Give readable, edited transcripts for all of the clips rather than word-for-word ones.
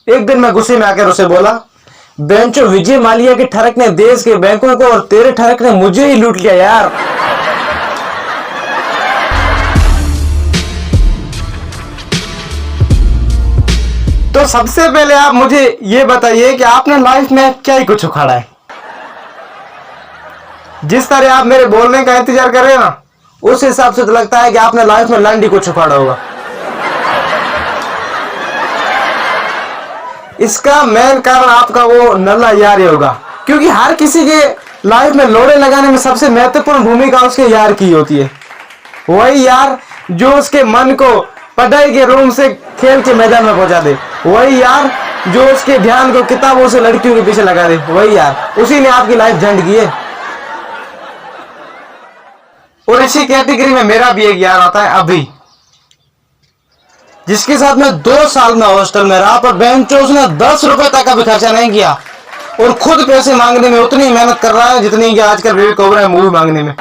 एक दिन मैं गुस्से में आकर उसे बोला, बेंचो विजय माल्या के ठरक ने देश के बैंकों को और तेरे ठरक ने मुझे ही लूट लिया यार। तो सबसे पहले आप मुझे ये बताइए कि आपने लाइफ में क्या ही कुछ उखाड़ा है। जिस तरह आप मेरे बोलने का इंतजार कर रहे हैं ना, उस हिसाब से तो लगता है कि आपने लाइफ में लंडी कुछ उखाड़ा होगा। इसका मेन कारण आपका वो नल्ला यार ही होगा, क्योंकि हर किसी के लाइफ में लोड़े लगाने में सबसे महत्वपूर्ण भूमिका उसके यार की होती है। वही यार जो उसके मन को पढ़ाई के रूम से खेल के मैदान में पहुंचा दे, वही यार जो उसके ध्यान को किताबों से लड़कियों के पीछे लगा दे, वही यार, उसी ने आपकी लाइफ झंड की है। और इसी कैटेगरी में मेरा भी एक यार आता है अभी, जिसके साथ मैं 2 साल में हॉस्टल में रहा, पर बेंचो उसने 10 रुपए तक का भी खर्चा नहीं किया और खुद पैसे मांगने में उतनी मेहनत कर रहा है जितनी कि आजकल विवेक ओबेरॉय है मूवी मांगने में।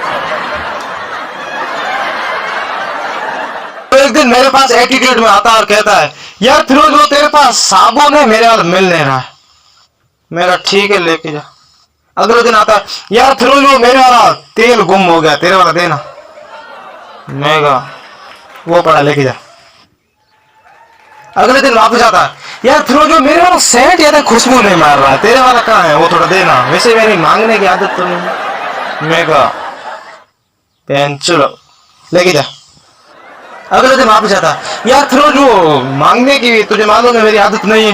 तो एक दिन मेरे पास एटीट्यूड में आता और कहता है, यार फिरोज वो तेरे पास साबुन है, मेरे वाला मिल नहीं रहा है। मेरा ठीक है लेके जा। अगले दिन आता है, यार फिरोज वो मेरे वाला तेल गुम हो गया, तेरे वाला देना। मैं कहा वो पड़ा लेके जा। अगले दिन वापस आता है, यार फिरोज वो मेरे वाला सेंट यार खुशबू नहीं मार रहा है, तेरे वाला कहाँ है, वो थोड़ा देना। वैसे मेरी मांगने की आदत तो नहीं। मैं कहा चलो लेके जा। अगले दिन वापस आता है, यार फिरोज वो मांगने की तुझे मालूम है मेरी आदत नहीं है,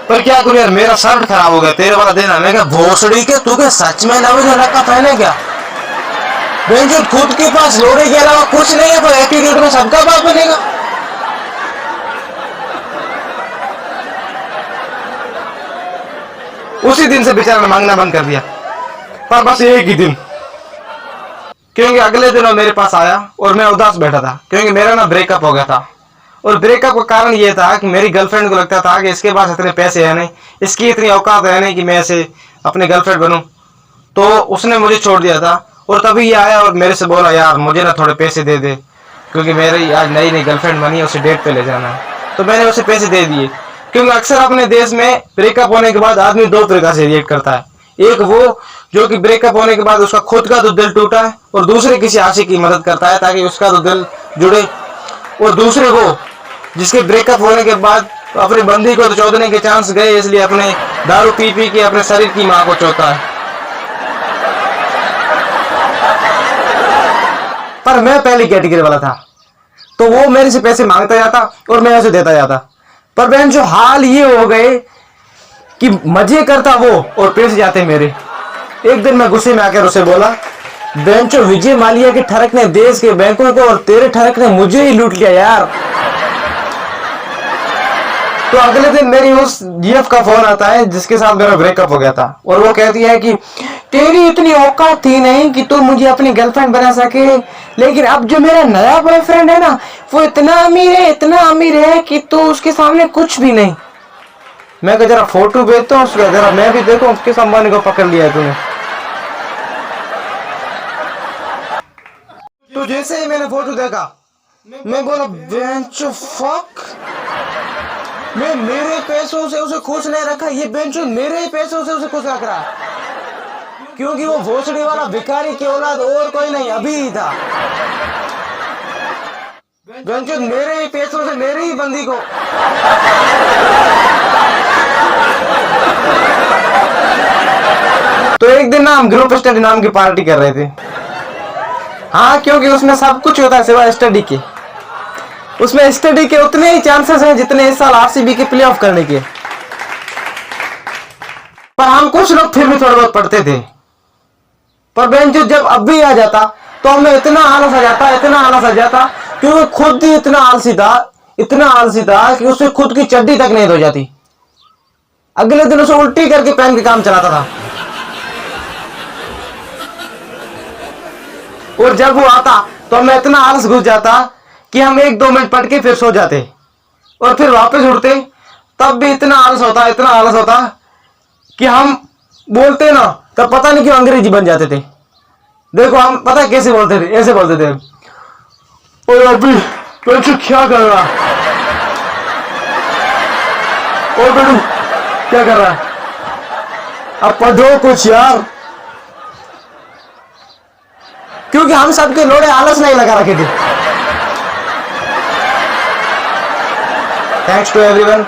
पर क्या करूं यार मेरा शर्ट खराब हो गया, तेरे वाला देना। मैं क्या भोसड़ी के तू क्या सच में नवीन रखा पहने क्या? बेंचो खुद के पास लोड़े के अलावा कुछ नहीं है, पर एटीट्यूड में सबका बाप बनेगा। उसी दिन से बेचारा ने मांगना बंद कर दिया, पर बस एक ही दिन, क्योंकि अगले दिन वो मेरे पास आया और मैं उदास बैठा था, क्योंकि मेरा ना ब्रेकअप हो गया था। और ब्रेकअप का कारण ये था कि मेरी गर्लफ्रेंड को लगता था कि इसके पास इतने पैसे है नहीं, इसकी इतनी औकात है नहीं कि मैं ऐसे अपनी गर्लफ्रेंड बनूं, तो उसने मुझे छोड़ दिया था। और तभी ये आया और मेरे से बोला, यार मुझे ना थोड़े पैसे दे दे, क्योंकि मेरी आज नई नई गर्लफ्रेंड बनी है, उसे डेट पे ले जाना है। तो मैंने उसे पैसे दे दिए, क्योंकि अक्सर अपने देश में ब्रेकअप होने के बाद आदमी 2 प्रकार से रिएक्ट करता है। एक वो जो कि ब्रेकअप होने के बाद उसका खुद का तो दिल टूटा है, और दूसरे किसी आशिक की मदद करता है ताकि उसका तो दिल जुड़े। और दूसरे वो जिसके ब्रेकअप होने के बाद अपनी बंदी को तो चौंधने के चांस गए, इसलिए अपने दारू पी पी के अपने शरीर की मां को चौथा है। पर मैं पहली कैटेगरी वाला था, तो वो मेरे से पैसे मांगता जाता और मैं उसे देता जाता। पर बहन जो हाल ये हो गए कि मजे करता वो और पैसे जाते मेरे। एक दिन मैं गुस्से में आकर उसे बोला, बेंचो विजय माल्या के ठरक ने देश के बैंकों को और तेरे ठरक ने मुझे ही लूट लिया यार। तो अगले दिन मेरी उस जीएफ का फोन आता है जिसके साथ मेरा ब्रेकअप हो गया था, और वो कहती है कि तेरी इतनी औकात थी नहीं कि तू मुझे अपनी गर्लफ्रेंड बना सके, लेकिन अब जो मेरा नया बॉयफ्रेंड है ना, वो इतना अमीर है कि तू उसके सामने कुछ भी नहीं। मैं कह जरा फोटो भेजता हूँ उसका, जरा मैं भी देखूं किस अंबानी को पकड़ लिया है तूने। तो जैसे ही मैंने फोटो देखा, मैं बोला बेंचो फक, मैं मेरे पैसों से उसे खुश नहीं रखा, ये बेंचो मेरे पैसों से उसे खुश रख रहा है, क्योंकि वो भोसड़ी वाला भिखारी की औलाद और कोई नहीं अभी ही था। बेंचो मेरे ही पैसों से मेरी ही बंदी को। तो एक दिन ना हम ग्रुप स्टडी नाम की पार्टी कर रहे थे। हाँ, क्योंकि उसमें सब कुछ होता है सिवाय स्टडी के। उसमें स्टडी के उतने ही चांसेस हैं जितने इस साल आरसीबी के प्लेऑफ करने के। पर हम कुछ लोग फिर भी थोड़ा बहुत पढ़ते थे। पर बेंचो जब अब भी आ जाता तो हमें इतना आलस आ जाता क्योंकि खुद ही इतना आलसी था कि उसे खुद की चड्डी तक नहीं धो जाती। अगले दिन उसे उल्टी करके पहन के काम चलाता था। और जब वो आता तो हमें इतना आलस घुस जाता कि हम 1-2 मिनट पढ़ के फिर सो जाते, और फिर वापस उठते तब भी इतना आलस होता कि हम बोलते ना तब पता नहीं क्यों अंग्रेजी बन जाते थे। देखो हम पता कैसे बोलते थे, ऐसे बोलते थे, और अभी क्या कर रहा, और बेटू क्या कर रहा है? अब पढ़ो कुछ यार, क्योंकि हम सबके लोड़े आलस नहीं लगा रखे थे। Thanks to everyone.